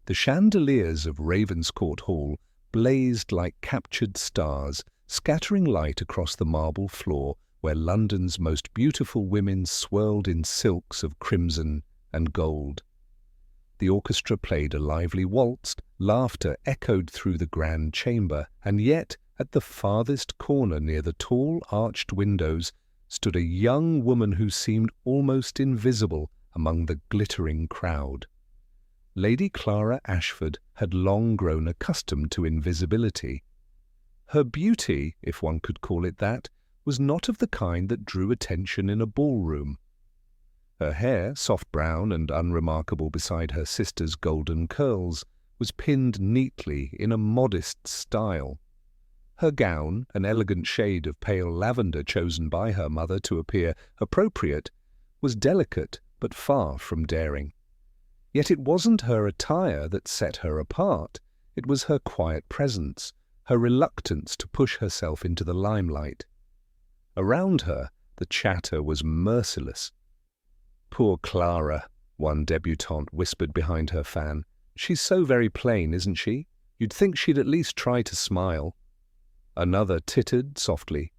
The chandeliers of Ravenscourt Hall blazed like captured stars, scattering light across the marble floor where London's most beautiful women swirled in silks of crimson and gold. The orchestra played a lively waltz, laughter echoed through the grand chamber, and yet, at the farthest corner near the tall arched windows, stood a young woman who seemed almost invisible among the glittering crowd. Lady Clara Ashford had long grown accustomed to invisibility. Her beauty, if one could call it that, was not of the kind that drew attention in a ballroom. Her hair, soft brown and unremarkable beside her sister's golden curls, was pinned neatly in a modest style. Her gown, an elegant shade of pale lavender chosen by her mother to appear appropriate, was delicate but far from daring. Yet it wasn't her attire that set her apart. It was her quiet presence, her reluctance to push herself into the limelight. Around her, the chatter was merciless. "Poor Clara," one debutante whispered behind her fan. "She's so very plain, isn't she? You'd think she'd at least try to smile." Another tittered softly.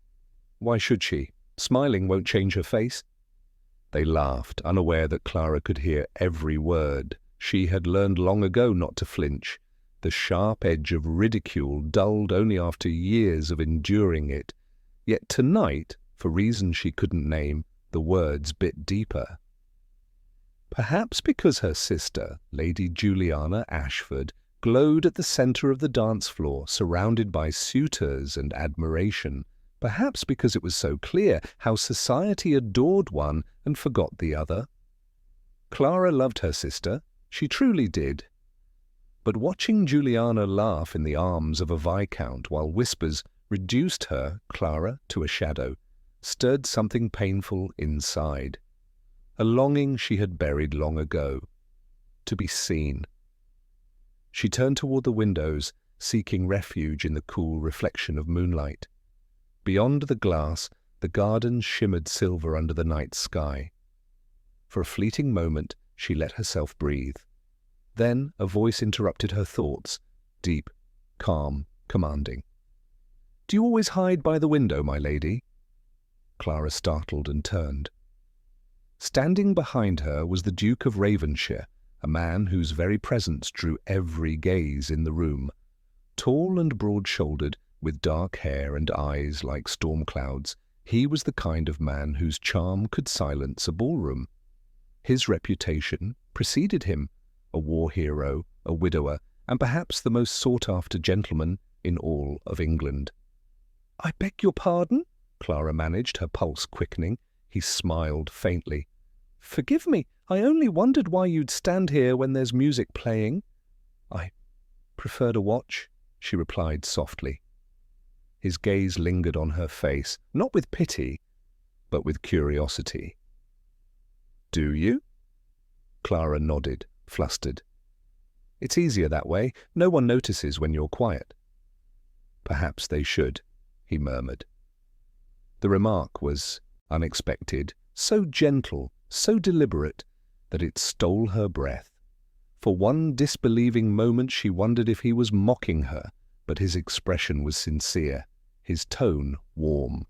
"Why should she? Smiling won't change her face." They laughed, unaware that Clara could hear every word. She had learned long ago not to flinch. The sharp edge of ridicule dulled only after years of enduring it. Yet tonight, for reasons she couldn't name, the words bit deeper. Perhaps because her sister, Lady Juliana Ashford, glowed at the centre of the dance floor, surrounded by suitors and admiration. Perhaps because it was so clear how society adored one and forgot the other. Clara loved her sister, she truly did. But watching Juliana laugh in the arms of a viscount while whispers reduced her, Clara, to a shadow, stirred something painful inside. A longing she had buried long ago. To be seen. She turned toward the windows, seeking refuge in the cool reflection of moonlight. Beyond the glass, the gardens shimmered silver under the night sky. For a fleeting moment, she let herself breathe. Then a voice interrupted her thoughts, deep, calm, commanding. "Do you always hide by the window, my lady?" Clara startled and turned. Standing behind her was the Duke of Ravensshire, a man whose very presence drew every gaze in the room. Tall and broad-shouldered, with dark hair and eyes like storm clouds, he was the kind of man whose charm could silence a ballroom. His reputation preceded him, a war hero, a widower, and perhaps the most sought-after gentleman in all of England. "I beg your pardon?" Clara managed, her pulse quickening. He smiled faintly. "Forgive me, I only wondered why you'd stand here when there's music playing." "I prefer to watch," she replied softly. His gaze lingered on her face, not with pity, but with curiosity. "Do you?" Clara nodded, flustered. "It's easier that way. No one notices when you're quiet." "Perhaps they should," he murmured. The remark was unexpected, so gentle, so deliberate, that it stole her breath. For one disbelieving moment she wondered if he was mocking her, but his expression was sincere, his tone warm.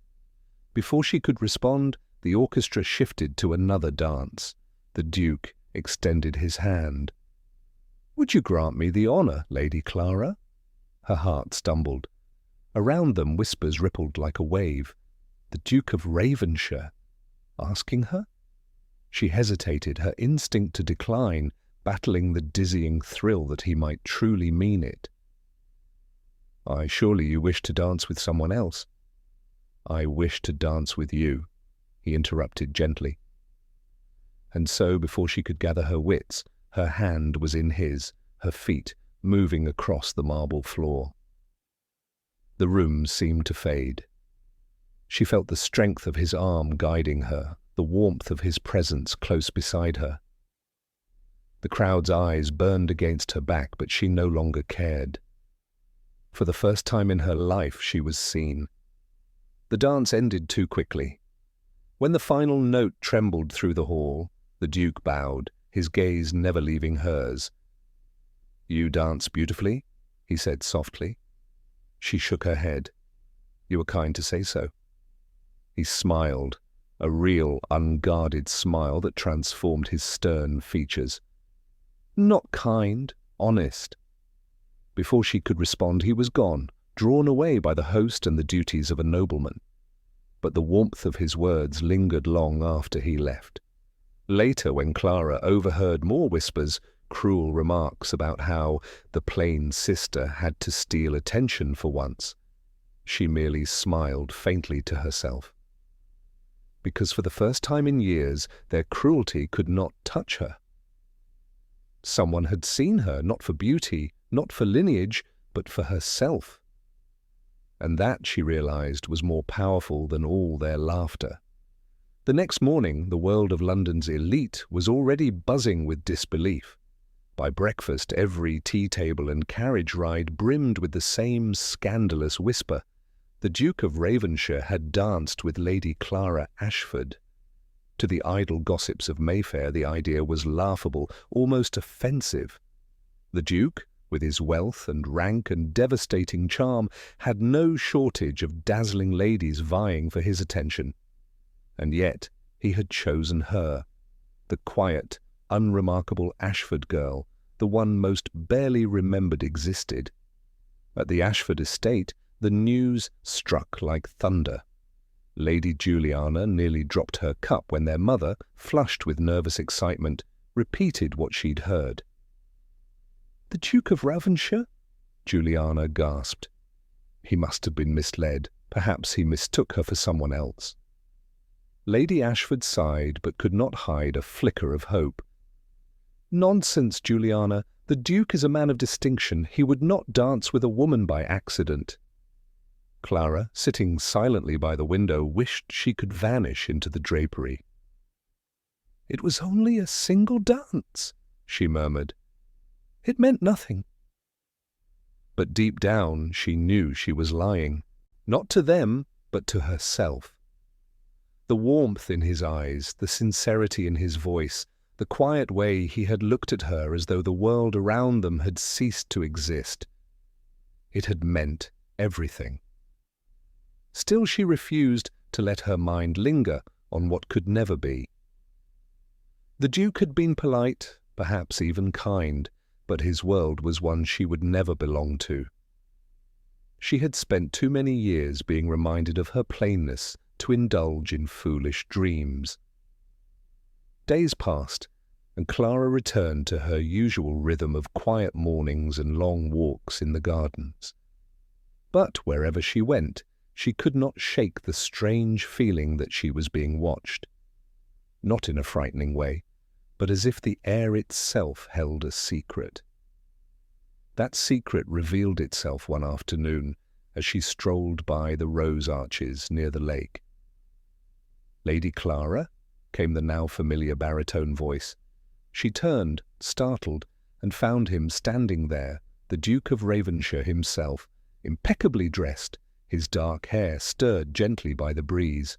Before she could respond, the orchestra shifted to another dance. The Duke extended his hand. "Would you grant me the honour, Lady Clara?" Her heart stumbled. Around them whispers rippled like a wave. The Duke of Ravensshire asking her? She hesitated, her instinct to decline, battling the dizzying thrill that he might truly mean it. Surely you wish to dance with someone else?" "I wish to dance with you," he interrupted gently. And so, before she could gather her wits, her hand was in his, her feet moving across the marble floor. The room seemed to fade. She felt the strength of his arm guiding her, the warmth of his presence close beside her. The crowd's eyes burned against her back, but she no longer cared. For the first time in her life she was seen. The dance ended too quickly. When the final note trembled through the hall, the Duke bowed, his gaze never leaving hers. "You dance beautifully," he said softly. She shook her head. "You were kind to say so." He smiled, a real, unguarded smile that transformed his stern features. "Not kind, honest." Before she could respond, he was gone, drawn away by the host and the duties of a nobleman. But the warmth of his words lingered long after he left. Later, when Clara overheard more whispers, cruel remarks about how the plain sister had to steal attention for once, she merely smiled faintly to herself. Because for the first time in years, their cruelty could not touch her. Someone had seen her, not for beauty, not for lineage, but for herself. And that, she realized, was more powerful than all their laughter. The next morning, the world of London's elite was already buzzing with disbelief. By breakfast, every tea table and carriage ride brimmed with the same scandalous whisper. The Duke of Ravenshire had danced with Lady Clara Ashford. To the idle gossips of Mayfair, the idea was laughable, almost offensive. The Duke, with his wealth and rank and devastating charm, had no shortage of dazzling ladies vying for his attention. And yet he had chosen her, the quiet, unremarkable Ashford girl, the one most barely remembered existed. At the Ashford estate, the news struck like thunder. Lady Juliana nearly dropped her cup when their mother, flushed with nervous excitement, repeated what she'd heard. "The Duke of Ravenshire?" Juliana gasped. He must have been misled. Perhaps he mistook her for someone else. Lady Ashford sighed, but could not hide a flicker of hope. "Nonsense, Juliana. The Duke is a man of distinction. He would not dance with a woman by accident." Clara, sitting silently by the window, wished she could vanish into the drapery. "It was only a single dance," she murmured. "It meant nothing." But deep down she knew she was lying, not to them, but to herself. The warmth in his eyes, the sincerity in his voice, the quiet way he had looked at her as though the world around them had ceased to exist. It had meant everything. Still she refused to let her mind linger on what could never be. The Duke had been polite, perhaps even kind, but his world was one she would never belong to. She had spent too many years being reminded of her plainness to indulge in foolish dreams. Days passed, and Clara returned to her usual rhythm of quiet mornings and long walks in the gardens. But wherever she went, she could not shake the strange feeling that she was being watched. Not in a frightening way, but as if the air itself held a secret. That secret revealed itself one afternoon as she strolled by the rose arches near the lake. "Lady Clara?" came the now familiar baritone voice. She turned, startled, and found him standing there, the Duke of Ravenshire himself, impeccably dressed, his dark hair stirred gently by the breeze.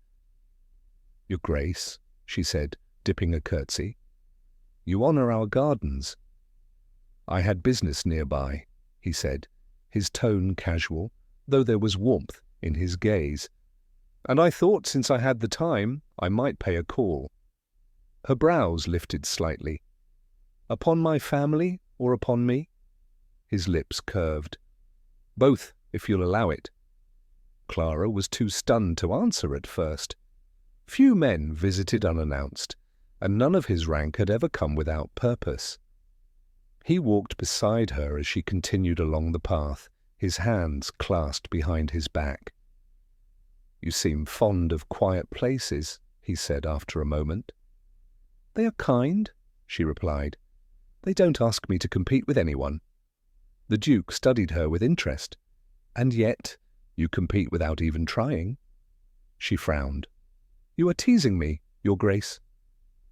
"Your Grace," she said, dipping a curtsy, "you honour our gardens." "I had business nearby," he said, his tone casual, though there was warmth in his gaze. "And I thought since I had the time, I might pay a call." Her brows lifted slightly. "Upon my family or upon me?" His lips curved. "Both, if you'll allow it." Clara was too stunned to answer at first. Few men visited unannounced, and none of his rank had ever come without purpose. He walked beside her as she continued along the path, his hands clasped behind his back. "You seem fond of quiet places," he said after a moment. "They are kind," she replied. "They don't ask me to compete with anyone." The Duke studied her with interest. "And yet, you compete without even trying." She frowned. "You are teasing me, Your Grace."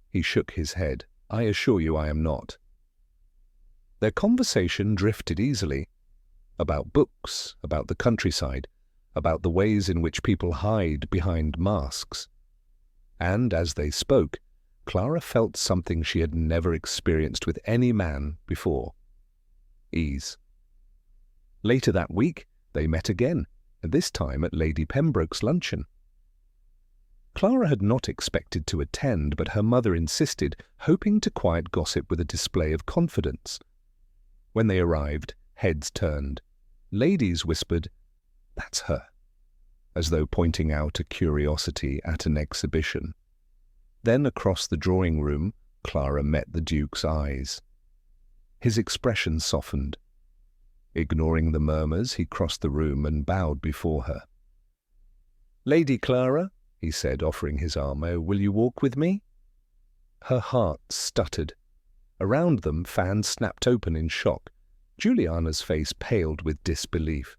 He shook his head. "I assure you I am not." Their conversation drifted easily. About books, about the countryside, about the ways in which people hide behind masks. And as they spoke, Clara felt something she had never experienced with any man before. ease. Later that week, they met again, and this time at Lady Pembroke's luncheon. Clara had not expected to attend, but her mother insisted, hoping to quiet gossip with a display of confidence. When they arrived, heads turned. Ladies whispered, "That's her," as though pointing out a curiosity at an exhibition. Then across the drawing room, Clara met the Duke's eyes. His expression softened. Ignoring the murmurs, he crossed the room and bowed before her. "Lady Clara," he said, offering his arm, "will you walk with me?" Her heart stuttered. Around them, fans snapped open in shock. Juliana's face paled with disbelief.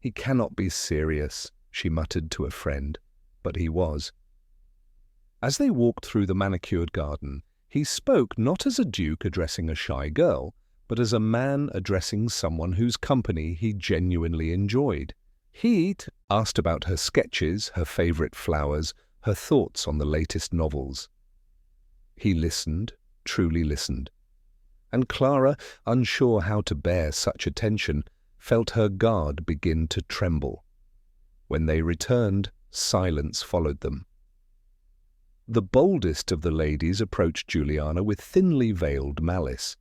"He cannot be serious," she muttered to a friend, but he was. As they walked through the manicured garden, he spoke not as a duke addressing a shy girl, but as a man addressing someone whose company he genuinely enjoyed. He asked about her sketches, her favourite flowers, her thoughts on the latest novels. He listened, truly listened. And Clara, unsure how to bear such attention, felt her guard begin to tremble. When they returned, silence followed them. The boldest of the ladies approached Juliana with thinly veiled malice.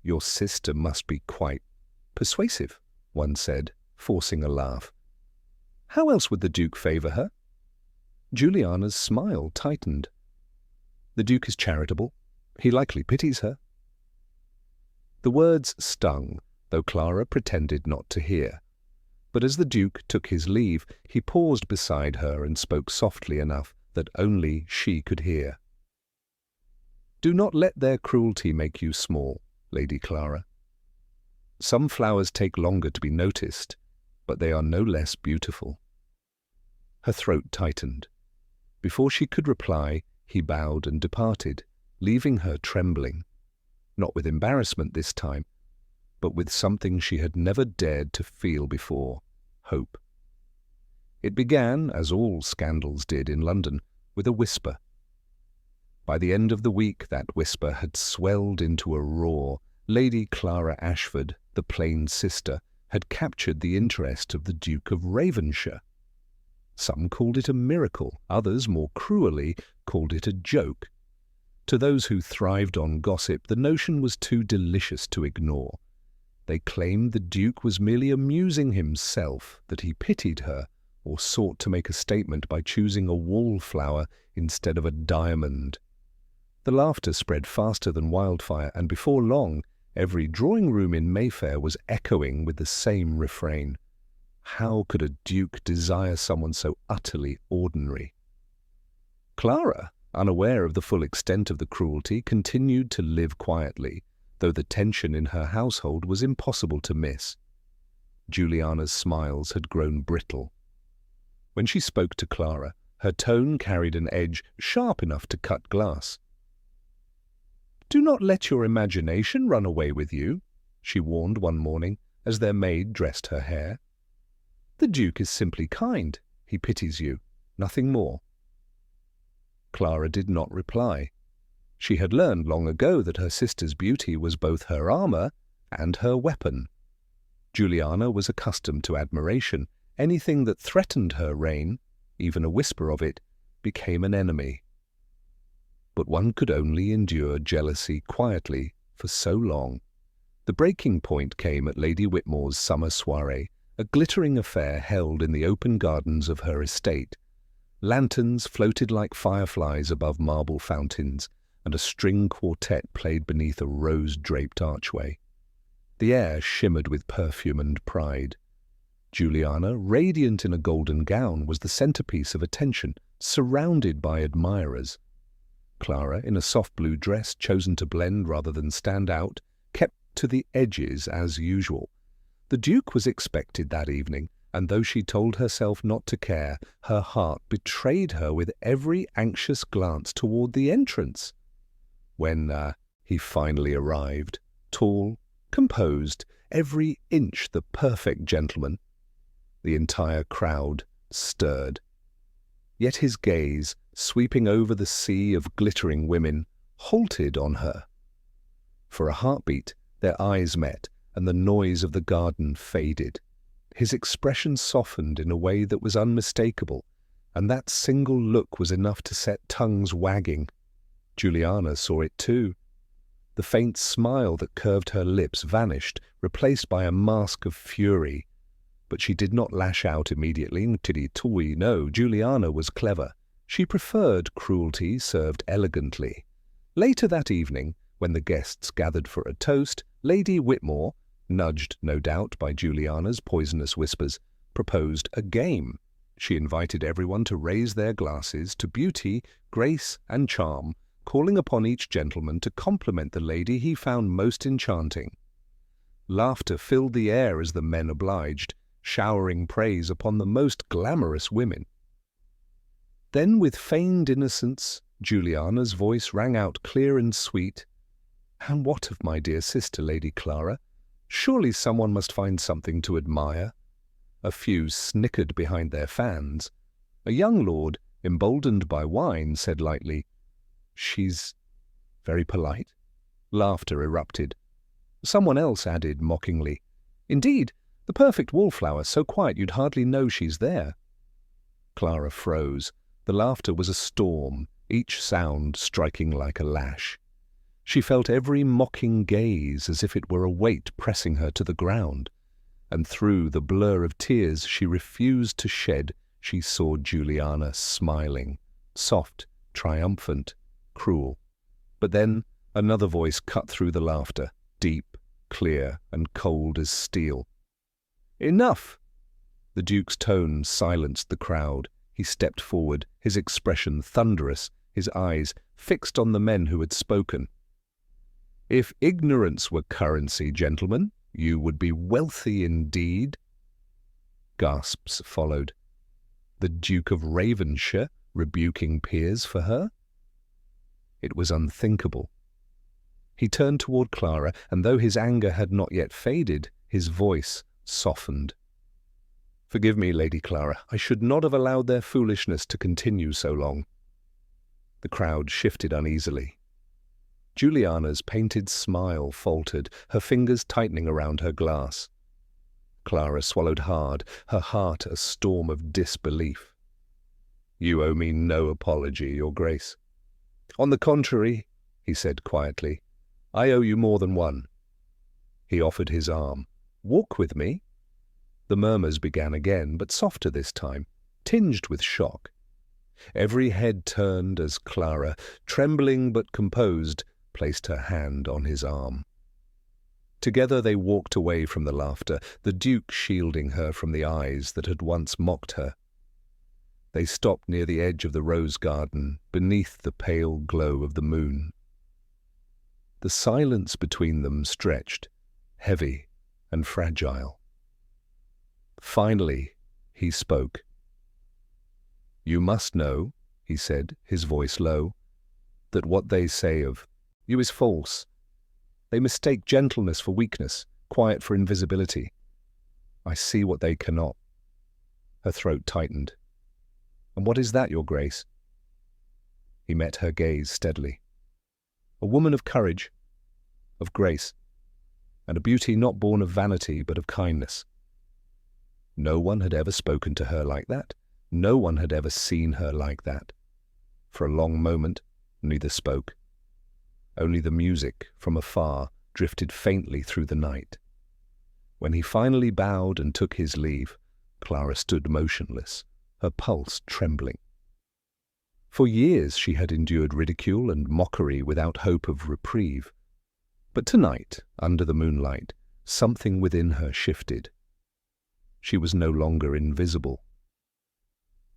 "Your sister must be quite persuasive," one said, forcing a laugh. "How else would the Duke favour her?" Juliana's smile tightened. "The Duke is charitable. He likely pities her." The words stung, though Clara pretended not to hear. But as the Duke took his leave, he paused beside her and spoke softly enough that only she could hear. "Do not let their cruelty make you small, Lady Clara. Some flowers take longer to be noticed, but they are no less beautiful." Her throat tightened. Before she could reply, he bowed and departed, leaving her trembling, not with embarrassment this time, but with something she had never dared to feel before, hope. It began, as all scandals did in London, with a whisper. By the end of the week that whisper had swelled into a roar. Lady Clara Ashford, the plain sister, had captured the interest of the Duke of Ravenshire. Some called it a miracle, others, more cruelly, called it a joke. To those who thrived on gossip, the notion was too delicious to ignore. They claimed the Duke was merely amusing himself, that he pitied her, or sought to make a statement by choosing a wallflower instead of a diamond. The laughter spread faster than wildfire, and before long, every drawing-room in Mayfair was echoing with the same refrain. How could a duke desire someone so utterly ordinary? Clara, unaware of the full extent of the cruelty, continued to live quietly, though the tension in her household was impossible to miss. Juliana's smiles had grown brittle. When she spoke to Clara, her tone carried an edge sharp enough to cut glass. "Do not let your imagination run away with you," she warned one morning as their maid dressed her hair. "The Duke is simply kind. He pities you, nothing more." Clara did not reply. She had learned long ago that her sister's beauty was both her armour and her weapon. Juliana was accustomed to admiration. Anything that threatened her reign, even a whisper of it, became an enemy. But one could only endure jealousy quietly for so long. The breaking point came at Lady Whitmore's summer soirée, a glittering affair held in the open gardens of her estate. Lanterns floated like fireflies above marble fountains, and a string quartet played beneath a rose-draped archway. The air shimmered with perfume and pride. Juliana, radiant in a golden gown, was the centerpiece of attention, surrounded by admirers. Clara, in a soft blue dress chosen to blend rather than stand out, kept to the edges as usual. The Duke was expected that evening, and though she told herself not to care, her heart betrayed her with every anxious glance toward the entrance. When he finally arrived, tall, composed, every inch the perfect gentleman, the entire crowd stirred. Yet his gaze, sweeping over the sea of glittering women, halted on her. For a heartbeat, Their eyes met, and the noise of the garden faded. His expression softened in a way that was unmistakable, and that single look was enough to set tongues wagging. Juliana saw it too. The faint smile that curved her lips vanished, replaced by a mask of fury. But she did not lash out immediately. No, Juliana was clever. She preferred cruelty served elegantly. Later that evening, when the guests gathered for a toast, Lady Whitmore, nudged no doubt by Juliana's poisonous whispers, proposed a game. She invited everyone to raise their glasses to beauty, grace, and charm, calling upon each gentleman to compliment the lady he found most enchanting. Laughter filled the air as the men obliged, showering praise upon the most glamorous women. Then, with feigned innocence, Juliana's voice rang out clear and sweet. "And what of my dear sister, Lady Clara? Surely someone must find something to admire." A few snickered behind their fans. A young lord, emboldened by wine, said lightly, "She's very polite." Laughter erupted. Someone else added mockingly, "Indeed, the perfect wallflower, so quiet you'd hardly know she's there." Clara froze. The laughter was a storm, each sound striking like a lash. She felt every mocking gaze as if it were a weight pressing her to the ground, and through the blur of tears she refused to shed, she saw Juliana smiling, soft, triumphant, cruel. But then another voice cut through the laughter, deep, clear, and cold as steel. "Enough!" The Duke's tone silenced the crowd. He stepped forward, his expression thunderous, his eyes fixed on the men who had spoken. "If ignorance were currency, gentlemen, you would be wealthy indeed." Gasps followed. The Duke of Ravenshire rebuking peers for her? It was unthinkable. He turned toward Clara, and though his anger had not yet faded, his voice softened. "Forgive me, Lady Clara. I should not have allowed their foolishness to continue so long." The crowd shifted uneasily. Juliana's painted smile faltered, her fingers tightening around her glass. Clara swallowed hard, her heart a storm of disbelief. "You owe me no apology, Your Grace." "On the contrary," he said quietly, "I owe you more than one." He offered his arm. "Walk with me." The murmurs began again, but softer this time, tinged with shock. Every head turned as Clara, trembling but composed, placed her hand on his arm. Together they walked away from the laughter, the Duke shielding her from the eyes that had once mocked her. They stopped near the edge of the rose garden, beneath the pale glow of the moon. The silence between them stretched, heavy and fragile. Finally, he spoke. "You must know," he said, his voice low, "that what they say of you is false. They mistake gentleness for weakness, quiet for invisibility. I see what they cannot." Her throat tightened. "And what is that, Your Grace?" He met her gaze steadily. "A woman of courage, of grace, and a beauty not born of vanity but of kindness." No one had ever spoken to her like that. No one had ever seen her like that. For a long moment, neither spoke. Only the music from afar drifted faintly through the night. When he finally bowed and took his leave, Clara stood motionless, her pulse trembling. For years she had endured ridicule and mockery without hope of reprieve. But tonight, under the moonlight, something within her shifted. She was no longer invisible.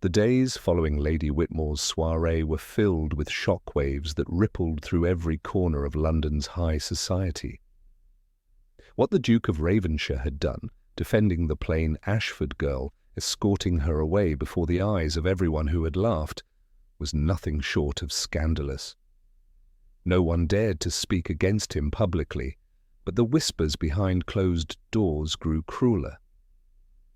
The days following Lady Whitmore's soirée were filled with shock waves that rippled through every corner of London's high society. What the Duke of Ravenshire had done, defending the plain Ashford girl, escorting her away before the eyes of everyone who had laughed, was nothing short of scandalous. No one dared to speak against him publicly, but the whispers behind closed doors grew crueler.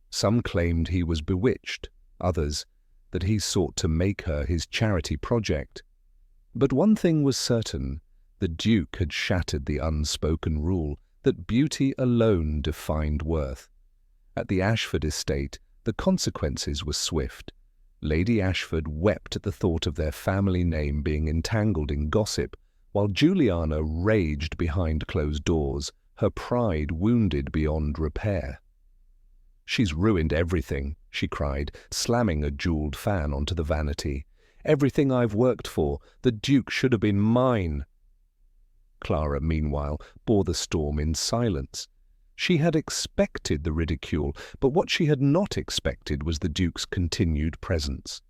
Some claimed he was bewitched, others that he sought to make her his charity project. But one thing was certain, the Duke had shattered the unspoken rule that beauty alone defined worth. At the Ashford estate, the consequences were swift. Lady Ashford wept at the thought of their family name being entangled in gossip, while Juliana raged behind closed doors, her pride wounded beyond repair. "She's ruined everything," she cried, slamming a jeweled fan onto the vanity. "Everything I've worked for, the Duke should have been mine." Clara, meanwhile, bore the storm in silence. She had expected the ridicule, but what she had not expected was the Duke's continued presence.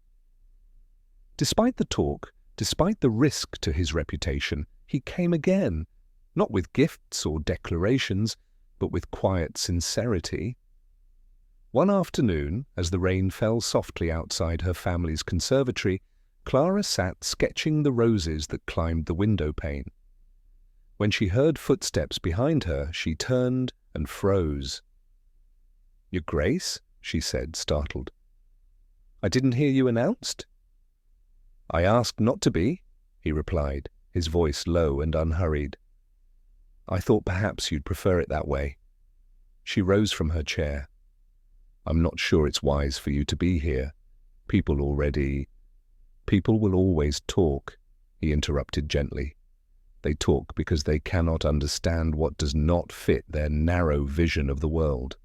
Despite the talk, despite the risk to his reputation, he came again, not with gifts or declarations, but with quiet sincerity. One afternoon, as the rain fell softly outside her family's conservatory, Clara sat sketching the roses that climbed the window pane. When she heard footsteps behind her, she turned and froze. "Your Grace?" she said, startled. "I didn't hear you announced." "I asked not to be," he replied, his voice low and unhurried. "I thought perhaps you'd prefer it that way." She rose from her chair. "I'm not sure it's wise for you to be here. People will always talk," he interrupted gently. "They talk because they cannot understand what does not fit their narrow vision of the world."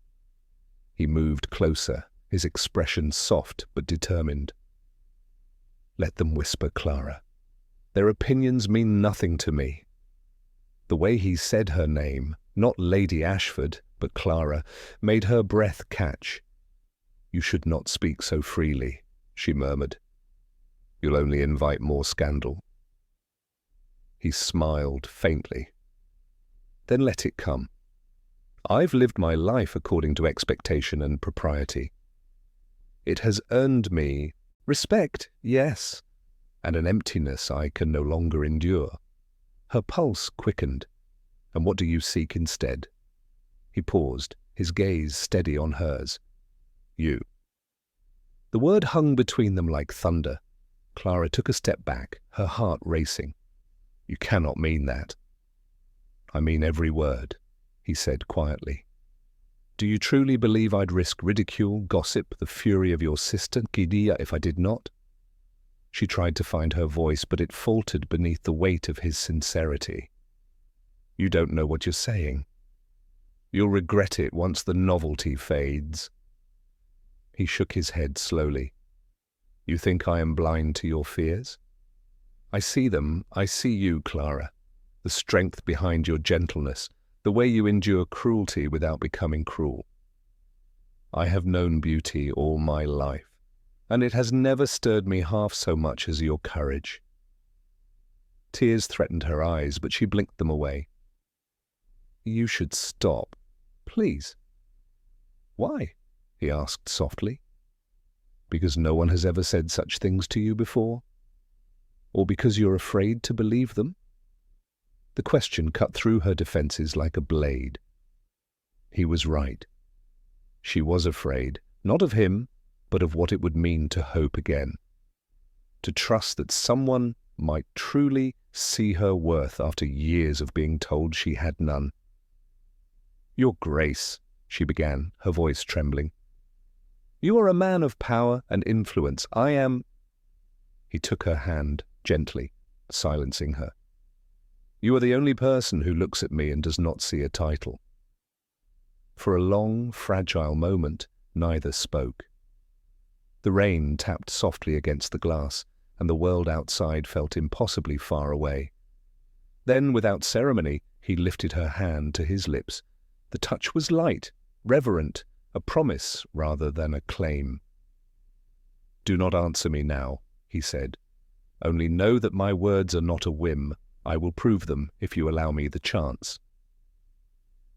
He moved closer, his expression soft but determined. "Let them whisper, Clara. Their opinions mean nothing to me." The way he said her name, not Lady Ashford, but Clara, made her breath catch. "You should not speak so freely," she murmured. "You'll only invite more scandal." He smiled faintly. "Then let it come. I've lived my life according to expectation and propriety. It has earned me respect, yes, and an emptiness I can no longer endure." Her pulse quickened. "And what do you seek instead?" He paused, his gaze steady on hers. "You." The word hung between them like thunder. Clara took a step back, her heart racing. "You cannot mean that." "I mean every word," he said quietly. "Do you truly believe I'd risk ridicule, gossip, the fury of your sister, Gidia, if I did not?" She tried to find her voice, but it faltered beneath the weight of his sincerity. "You don't know what you're saying. You'll regret it once the novelty fades." He shook his head slowly. "You think I am blind to your fears? I see them. I see you, Clara. The strength behind your gentleness, the way you endure cruelty without becoming cruel. I have known beauty all my life, and it has never stirred me half so much as your courage." Tears threatened her eyes, but she blinked them away. "You should stop, please." "Why?" he asked softly. "Because no one has ever said such things to you before? Or because you're afraid to believe them?" The question cut through her defenses like a blade. He was right. She was afraid, not of him, but of what it would mean to hope again. To trust that someone might truly see her worth after years of being told she had none. "Your Grace," she began, her voice trembling. "You are a man of power and influence. I am—" He took her hand gently, silencing her. "You are the only person who looks at me and does not see a title." For a long, fragile moment, neither spoke. The rain tapped softly against the glass, and the world outside felt impossibly far away. Then, without ceremony, he lifted her hand to his lips. The touch was light, reverent, a promise rather than a claim. "Do not answer me now," he said. "Only know that my words are not a whim. I will prove them if you allow me the chance."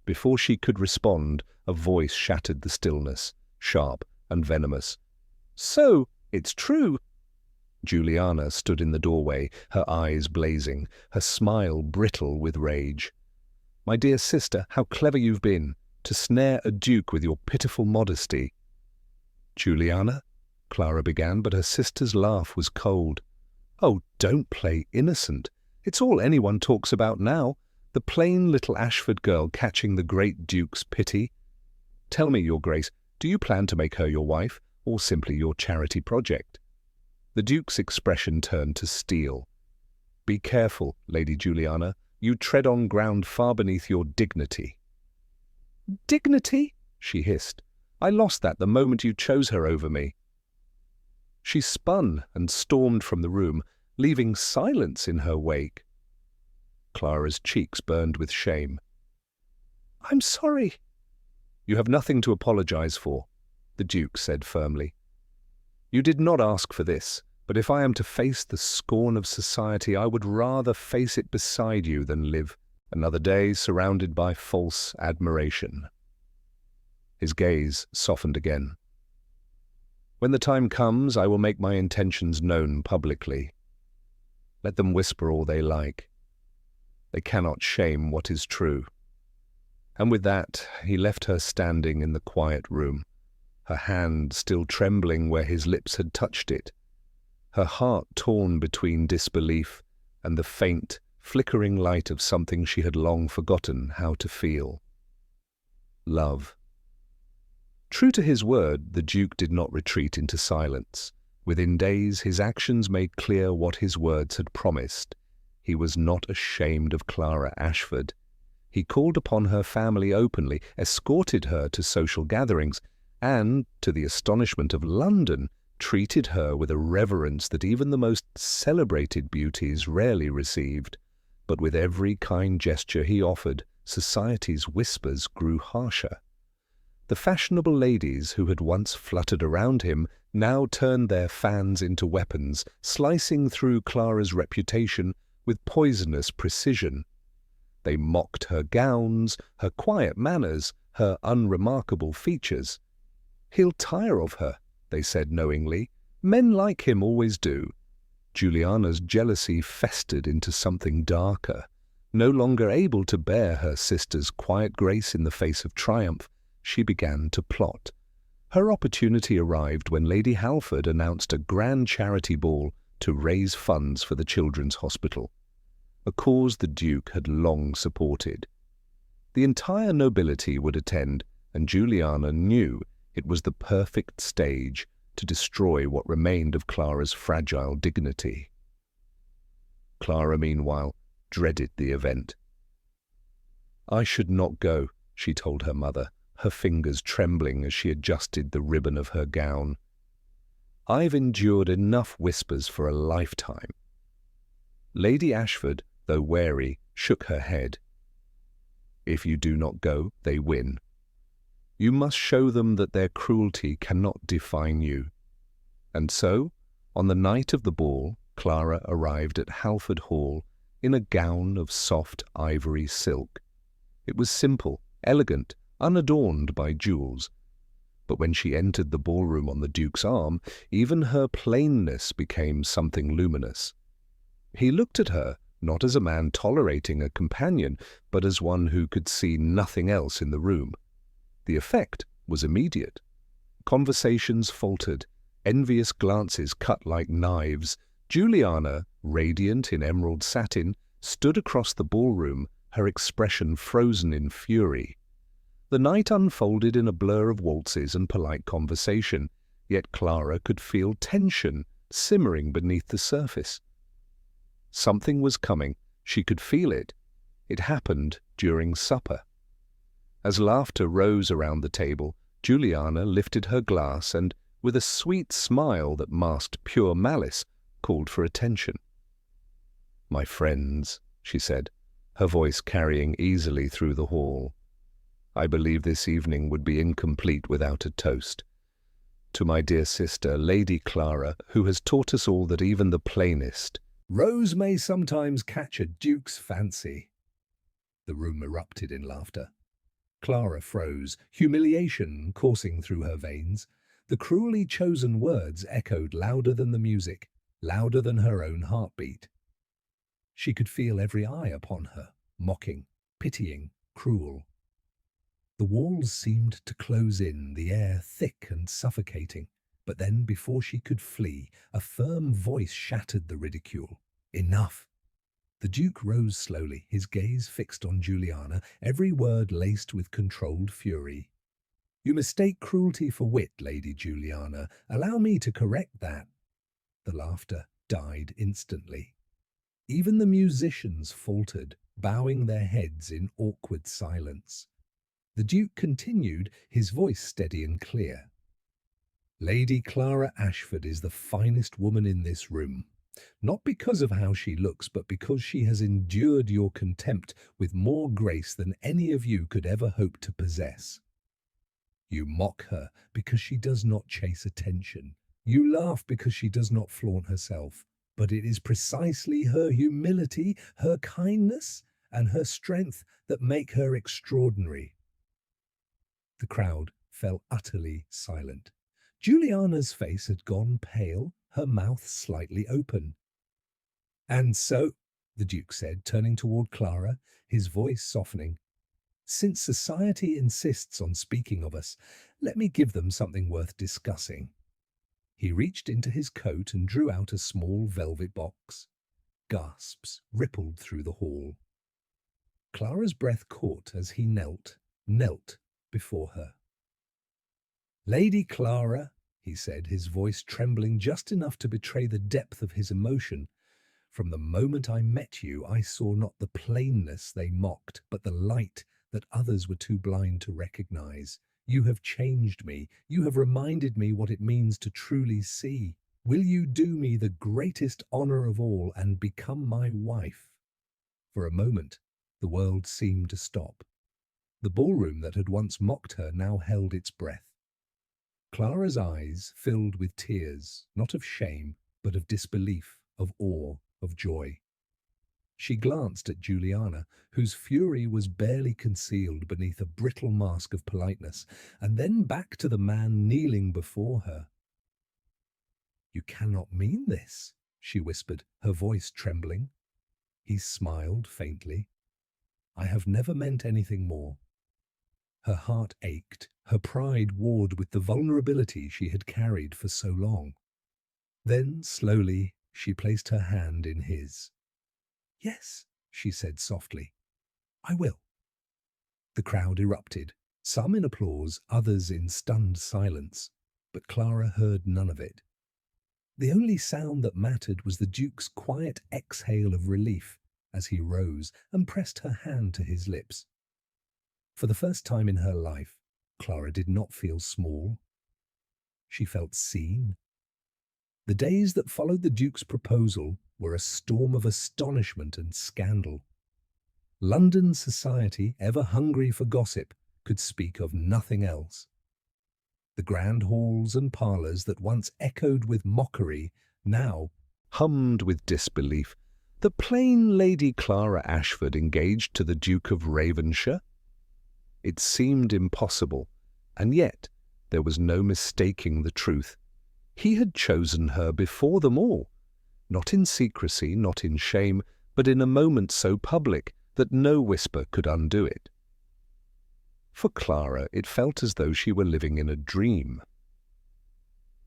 Before she could respond, a voice shattered the stillness, sharp and venomous. "So, it's true!" Juliana stood in the doorway, her eyes blazing, her smile brittle with rage. "My dear sister, how clever you've been, to snare a duke with your pitiful modesty." "Juliana?" Clara began, but her sister's laugh was cold. "Oh, don't play innocent. It's all anyone talks about now. the plain little Ashford girl catching the great Duke's pity. "Tell me, Your Grace, do you plan to make her your wife, or simply your charity project?" The Duke's expression turned to steel. "Be careful, Lady Juliana. You tread on ground far beneath your dignity." "Dignity?" she hissed. "I lost that the moment you chose her over me." She spun and stormed from the room, leaving silence in her wake. Clara's cheeks burned with shame. "I'm sorry." "You have nothing to apologize for," the Duke said firmly. "You did not ask for this, but if I am to face the scorn of society, I would rather face it beside you than live another day surrounded by false admiration." His gaze softened again. "When the time comes, I will make my intentions known publicly. Let them whisper all they like. They cannot shame what is true." And with that, he left her standing in the quiet room, her hand still trembling where his lips had touched it, her heart torn between disbelief and the faint, flickering light of something she had long forgotten how to feel. Love. True to his word, the Duke did not retreat into silence. Within days, his actions made clear what his words had promised. He was not ashamed of Clara Ashford. He called upon her family openly, escorted her to social gatherings, and, to the astonishment of London, treated her with a reverence that even the most celebrated beauties rarely received. But with every kind gesture he offered, society's whispers grew harsher. The fashionable ladies who had once fluttered around him now turned their fans into weapons, slicing through Clara's reputation with poisonous precision. They mocked her gowns, her quiet manners, her unremarkable features. "He'll tire of her," they said knowingly. "Men like him always do." Juliana's jealousy festered into something darker. No longer able to bear her sister's quiet grace in the face of triumph, she began to plot. Her opportunity arrived when Lady Halford announced a grand charity ball to raise funds for the Children's Hospital, a cause the Duke had long supported. The entire nobility would attend, and Juliana knew it was the perfect stage to destroy what remained of Clara's fragile dignity. Clara, meanwhile, dreaded the event. "I should not go," she told her mother, her fingers trembling as she adjusted the ribbon of her gown. "I've endured enough whispers for a lifetime." Lady Ashford, though wary, shook her head. "If you do not go, they win. You must show them that their cruelty cannot define you." And so, on the night of the ball, Clara arrived at Halford Hall in a gown of soft ivory silk. It was simple, elegant, unadorned by jewels. But when she entered the ballroom on the Duke's arm, even her plainness became something luminous. He looked at her, not as a man tolerating a companion, but as one who could see nothing else in the room. The effect was immediate. Conversations faltered, envious glances cut like knives. Juliana, radiant in emerald satin, stood across the ballroom, her expression frozen in fury. The night unfolded in a blur of waltzes and polite conversation, yet Clara could feel tension simmering beneath the surface. Something was coming. She could feel it. It happened during supper. As laughter rose around the table, Juliana lifted her glass and, with a sweet smile that masked pure malice, called for attention. "My friends," she said, her voice carrying easily through the hall, "I believe this evening would be incomplete without a toast. To my dear sister, Lady Clara, who has taught us all that even the plainest rose may sometimes catch a duke's fancy." The room erupted in laughter. Clara froze, humiliation coursing through her veins. The cruelly chosen words echoed louder than the music, louder than her own heartbeat. She could feel every eye upon her, mocking, pitying, cruel. The walls seemed to close in, the air thick and suffocating. But then, before she could flee, a firm voice shattered the ridicule. "Enough!" The Duke rose slowly, his gaze fixed on Juliana, every word laced with controlled fury. "You mistake cruelty for wit, Lady Juliana. Allow me to correct that." The laughter died instantly. Even the musicians faltered, bowing their heads in awkward silence. The Duke continued, his voice steady and clear. "Lady Clara Ashford is the finest woman in this room. Not because of how she looks, but because she has endured your contempt with more grace than any of you could ever hope to possess. You mock her because she does not chase attention. You laugh because she does not flaunt herself. But it is precisely her humility, her kindness, and her strength that make her extraordinary." The crowd fell utterly silent. Juliana's face had gone pale, her mouth slightly open. "And so," the Duke said, turning toward Clara, his voice softening, "since society insists on speaking of us, let me give them something worth discussing." He reached into his coat and drew out a small velvet box. Gasps rippled through the hall. Clara's breath caught as he knelt before her. "Lady Clara," he said, his voice trembling just enough to betray the depth of his emotion, "from the moment I met you, I saw not the plainness they mocked, but the light that others were too blind to recognize. You have changed me. You have reminded me what it means to truly see. Will you do me the greatest honor of all and become my wife?" For a moment, the world seemed to stop. The ballroom that had once mocked her now held its breath. Clara's eyes filled with tears, not of shame, but of disbelief, of awe, of joy. She glanced at Juliana, whose fury was barely concealed beneath a brittle mask of politeness, and then back to the man kneeling before her. "You cannot mean this," she whispered, her voice trembling. He smiled faintly. "I have never meant anything more." Her heart ached, her pride warred with the vulnerability she had carried for so long. Then, slowly, she placed her hand in his. "Yes," she said softly, "I will." The crowd erupted, some in applause, others in stunned silence, but Clara heard none of it. The only sound that mattered was the Duke's quiet exhale of relief as he rose and pressed her hand to his lips. For the first time in her life, Clara did not feel small. She felt seen. The days that followed the Duke's proposal were a storm of astonishment and scandal. London society, ever hungry for gossip, could speak of nothing else. The grand halls and parlours that once echoed with mockery now hummed with disbelief. The plain Lady Clara Ashford engaged to the Duke of Ravenshire? It seemed impossible, and yet there was no mistaking the truth. He had chosen her before them all, not in secrecy, not in shame, but in a moment so public that no whisper could undo it. For Clara, it felt as though she were living in a dream.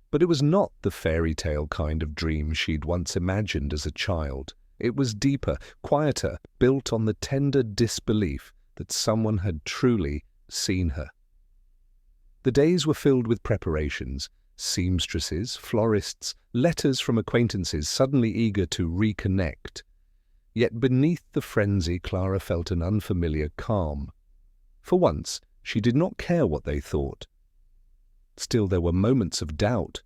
But it was not the fairy tale kind of dream she'd once imagined as a child. It was deeper, quieter, built on the tender disbelief that someone had truly seen her. The days were filled with preparations, seamstresses, florists, letters from acquaintances suddenly eager to reconnect. Yet beneath the frenzy, Clara felt an unfamiliar calm. For once, she did not care what they thought. Still, there were moments of doubt,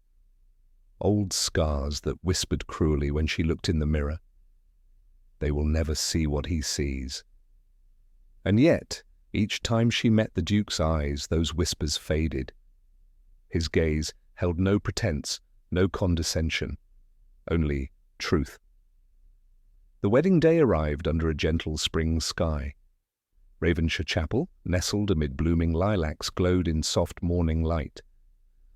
old scars that whispered cruelly when she looked in the mirror. They will never see what he sees. And yet, each time she met the Duke's eyes, those whispers faded. His gaze held no pretense, no condescension, only truth. The wedding day arrived under a gentle spring sky. Ravenshire Chapel, nestled amid blooming lilacs, glowed in soft morning light.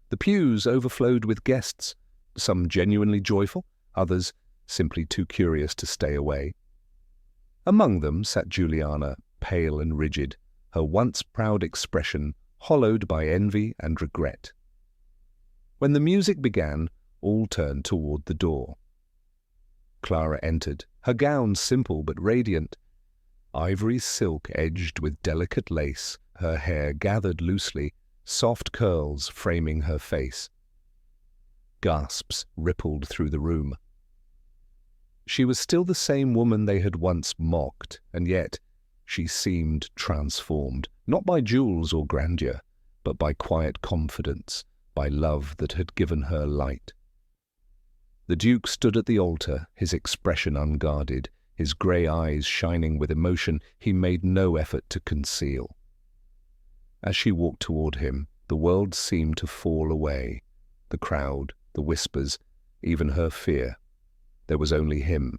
The pews overflowed with guests, some genuinely joyful, others simply too curious to stay away. Among them sat Juliana, pale and rigid, her once proud expression hollowed by envy and regret. When the music began, all turned toward the door. Clara entered, her gown simple but radiant. Ivory silk edged with delicate lace, her hair gathered loosely, soft curls framing her face. Gasps rippled through the room. She was still the same woman they had once mocked, and yet she seemed transformed, not by jewels or grandeur, but by quiet confidence, by love that had given her light. The Duke stood at the altar, his expression unguarded, his grey eyes shining with emotion he made no effort to conceal. As she walked toward him, the world seemed to fall away. The crowd, the whispers, even her fear. There was only him.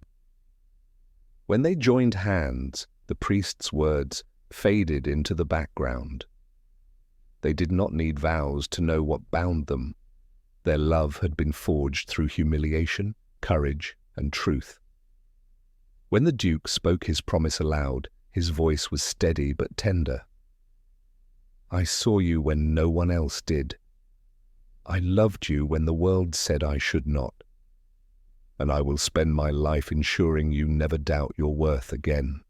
When they joined hands, the priest's words faded into the background. They did not need vows to know what bound them. Their love had been forged through humiliation, courage, and truth. When the Duke spoke his promise aloud, his voice was steady but tender. I saw you when no one else did. I loved you when the world said I should not. And I will spend my life ensuring you never doubt your worth again.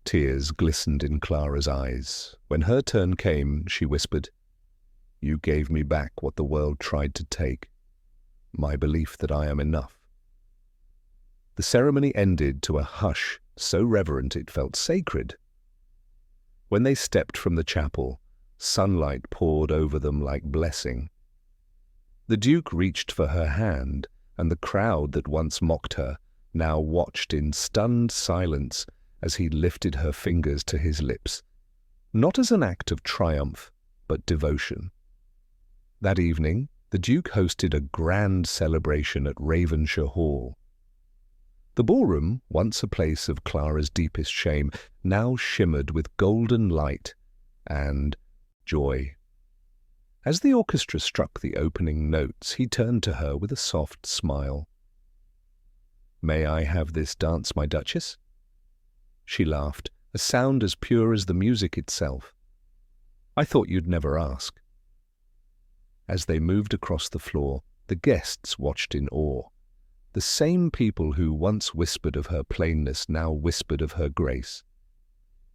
Tears glistened in Clara's eyes. When her turn came, she whispered, You gave me back what the world tried to take, my belief that I am enough. The ceremony ended to a hush so reverent it felt sacred. When they stepped from the chapel, sunlight poured over them like blessing. The Duke reached for her hand, and the crowd that once mocked her now watched in stunned silence as he lifted her fingers to his lips, not as an act of triumph, but devotion. That evening, the Duke hosted a grand celebration at Ravenshaw Hall. The ballroom, once a place of Clara's deepest shame, now shimmered with golden light and joy. As the orchestra struck the opening notes, he turned to her with a soft smile. May I have this dance, my Duchess? She laughed, a sound as pure as the music itself. I thought you'd never ask. As they moved across the floor, the guests watched in awe. The same people who once whispered of her plainness now whispered of her grace.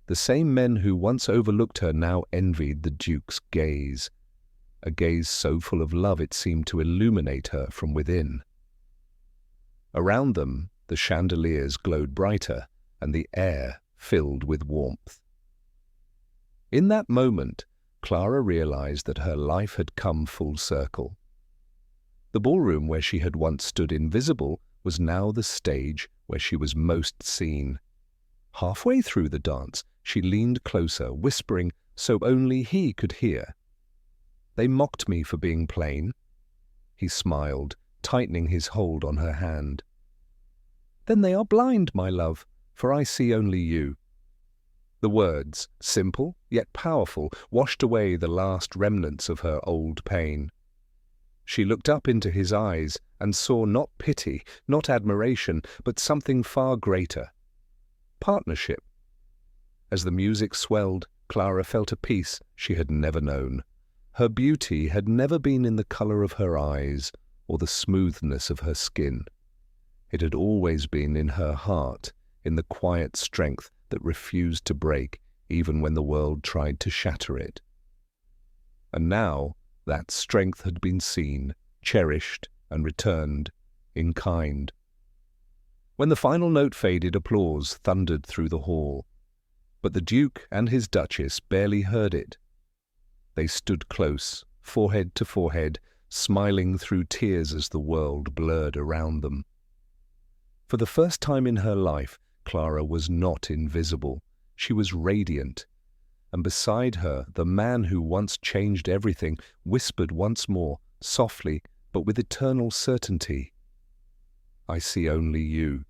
The same men who once overlooked her now envied the Duke's gaze, a gaze so full of love it seemed to illuminate her from within. Around them, the chandeliers glowed brighter, and the air filled with warmth. In that moment, Clara realized that her life had come full circle. The ballroom where she had once stood invisible was now the stage where she was most seen. Halfway through the dance, she leaned closer, whispering so only he could hear. They mocked me for being plain. He smiled, tightening his hold on her hand. Then they are blind, my love, for I see only you. The words, simple yet powerful, washed away the last remnants of her old pain. She looked up into his eyes and saw not pity, not admiration, but something far greater. Partnership. As the music swelled, Clara felt a peace she had never known. Her beauty had never been in the color of her eyes or the smoothness of her skin. It had always been in her heart, in the quiet strength that refused to break even when the world tried to shatter it. And now that strength had been seen, cherished, and returned in kind. When the final note faded, applause thundered through the hall. But the Duke and his Duchess barely heard it. They stood close, forehead to forehead, smiling through tears as the world blurred around them. For the first time in her life, Clara was not invisible. She was radiant. And beside her, the man who once changed everything whispered once more, softly, but with eternal certainty, I see only you.